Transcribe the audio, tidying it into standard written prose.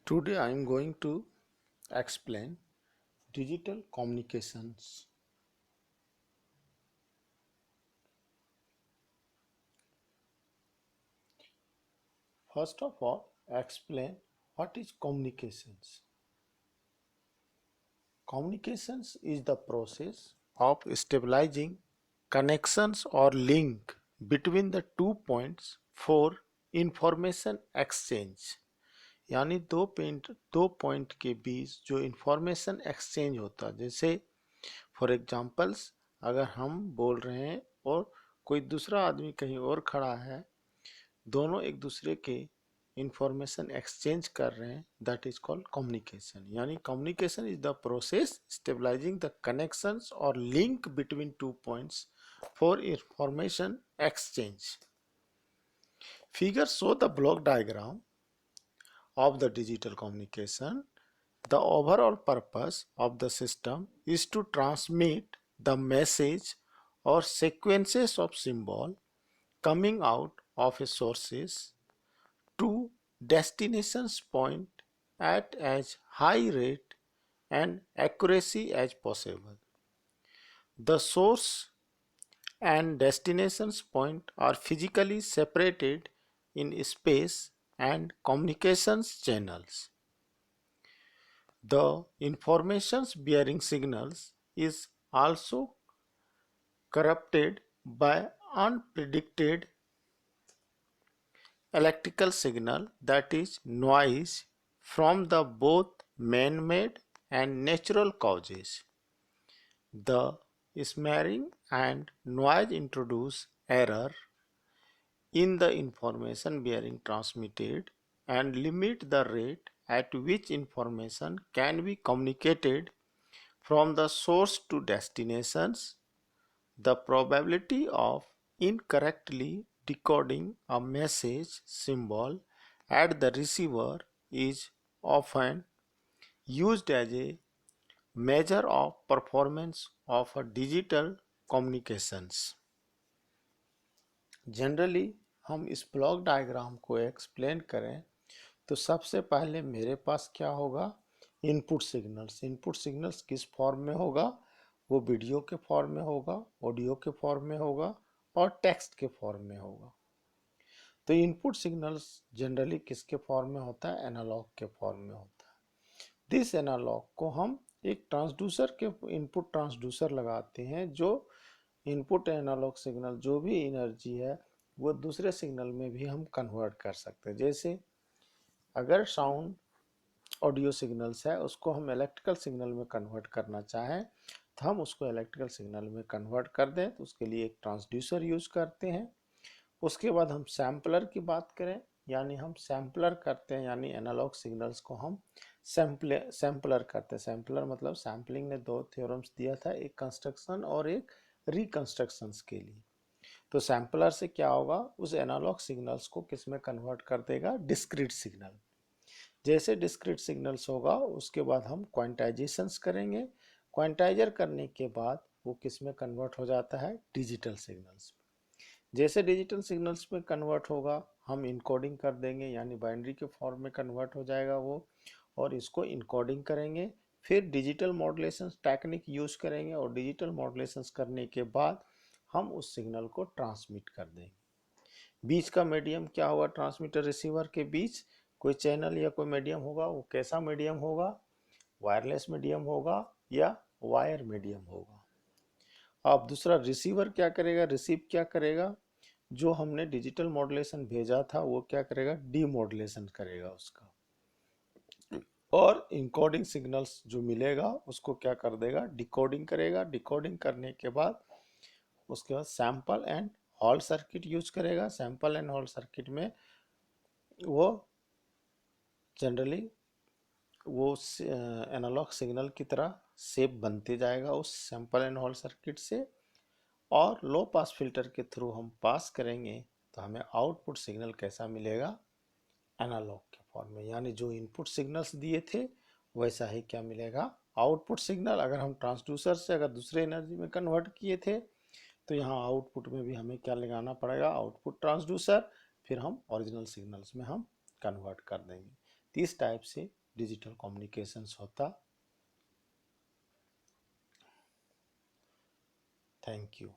Today I am going to explain digital communications. First of all, explain what is communications. Communications is the process of stabilizing connections or link between the 2 points for information exchange. यानी दो point के बीच जो information exchange होता है, जैसे for examples अगर हम बोल रहे हैं और कोई दूसरा आदमी कहीं और खड़ा है, दोनों एक दूसरे के इंफॉर्मेशन एक्सचेंज कर रहे हैं, दैट इज कॉल्ड कम्युनिकेशन। यानी communication is the process stabilizing the connections और link between 2 points for information exchange. Figure show the block diagram of the digital communication. The overall purpose of the system is to transmit the message or sequences of symbol coming out of a sources to destinations point at as high rate and accuracy as possible. The source and destinations point are physically separated in space and communications channels. The informations bearing signals is also corrupted by unpredicted electrical signal, that is noise, from the both man-made and natural causes. The smearing and noise introduce error in the information bearing transmitted and limit the rate at which information can be communicated from the source to destinations. The probability of incorrectly decoding a message symbol at the receiver is often used as a measure of performance of a digital communications. Generally हम इस block diagram को explain करें तो सबसे पहले मेरे पास क्या होगा, इनपुट सिग्नल्स। इनपुट सिग्नल्स किस फॉर्म में होगा, वो वीडियो के फॉर्म में होगा, ऑडियो के फॉर्म में होगा और टेक्स्ट के फॉर्म में होगा। तो इनपुट सिग्नल्स जनरली किसके फॉर्म में होता है, एनालॉग के फॉर्म में होता है। दिस एनालॉग को हम एक ट्रांसड्यूसर के इनपुट ट्रांसड्यूसर लगाते हैं, जो इनपुट एनालॉग सिग्नल जो भी एनर्जी है वो दूसरे सिग्नल में भी हम कन्वर्ट कर सकते हैं। जैसे अगर साउंड ऑडियो सिग्नल्स है उसको हम इलेक्ट्रिकल सिग्नल में कन्वर्ट करना चाहें तो हम उसको इलेक्ट्रिकल सिग्नल में कन्वर्ट कर दें, तो उसके लिए एक ट्रांसड्यूसर यूज करते हैं। उसके बाद हम सैम्पलर की बात करें, यानी हम सैम्पलर करते हैं, यानी एनालॉग सिग्नल्स को हम सैम्पलर करते हैं। सैम्पलर मतलब सैम्पलिंग ने दो थ्योरम्स दिया था, एक कंस्ट्रक्शन और एक रिकंस्ट्रक्शंस के लिए। तो सैम्पलर से क्या होगा, उस एनालॉग सिग्नल्स को किस में कन्वर्ट कर देगा, डिस्क्रीट सिग्नल। जैसे डिस्क्रीट सिग्नल्स होगा उसके बाद हम क्वांटाइजेशंस करेंगे। क्वांटाइजर करने के बाद वो किस में कन्वर्ट हो जाता है, डिजिटल सिग्नल्स। जैसे डिजिटल सिग्नल्स में कन्वर्ट होगा हम इनकोडिंग कर देंगे, यानी बाइनरी के फॉर्म में कन्वर्ट हो जाएगा वो, और इसको इनकोडिंग करेंगे। फिर डिजिटल मॉड्यूलेशन टेक्निक यूज करेंगे और डिजिटल मॉड्यूलेशन करने के बाद हम उस सिग्नल को ट्रांसमिट कर देंगे। बीच का मीडियम क्या होगा, ट्रांसमीटर रिसीवर के बीच कोई चैनल या कोई मीडियम होगा। वो कैसा मीडियम होगा, वायरलेस मीडियम होगा या वायर मीडियम होगा। अब दूसरा रिसीवर क्या करेगा, रिसीव क्या करेगा, जो हमने डिजिटल मॉड्यूलेशन भेजा था वो क्या करेगा, डीमॉड्यूलेशन करेगा उसका, और इनकोडिंग सिग्नल्स जो मिलेगा उसको क्या कर देगा, डिकोडिंग करेगा। डिकोडिंग करने के बाद उसके बाद sample and hold circuit use करेगा। सैंपल एंड होल्ड सर्किट में वो जनरली वो एनालॉग सिग्नल की तरह शेप बनते जाएगा उस सैंपल एंड होल्ड सर्किट से, और लो पास फिल्टर के थ्रू हम पास करेंगे तो हमें आउटपुट सिग्नल कैसा मिलेगा, एनालॉग के फॉर्म में। यानी जो इनपुट सिग्नल्स दिए थे वैसा ही क्या मिलेगा, आउटपुट सिग्नल। अगर हम ट्रांसड्यूसर से अगर दूसरे एनर्जी में कन्वर्ट किए थे तो यहाँ आउटपुट में भी हमें क्या लगाना पड़ेगा, आउटपुट ट्रांसड्यूसर, फिर हम ओरिजिनल सिग्नल्स में हम कन्वर्ट कर देंगे। इस टाइप से डिजिटल कम्युनिकेशंस होता। Thank you.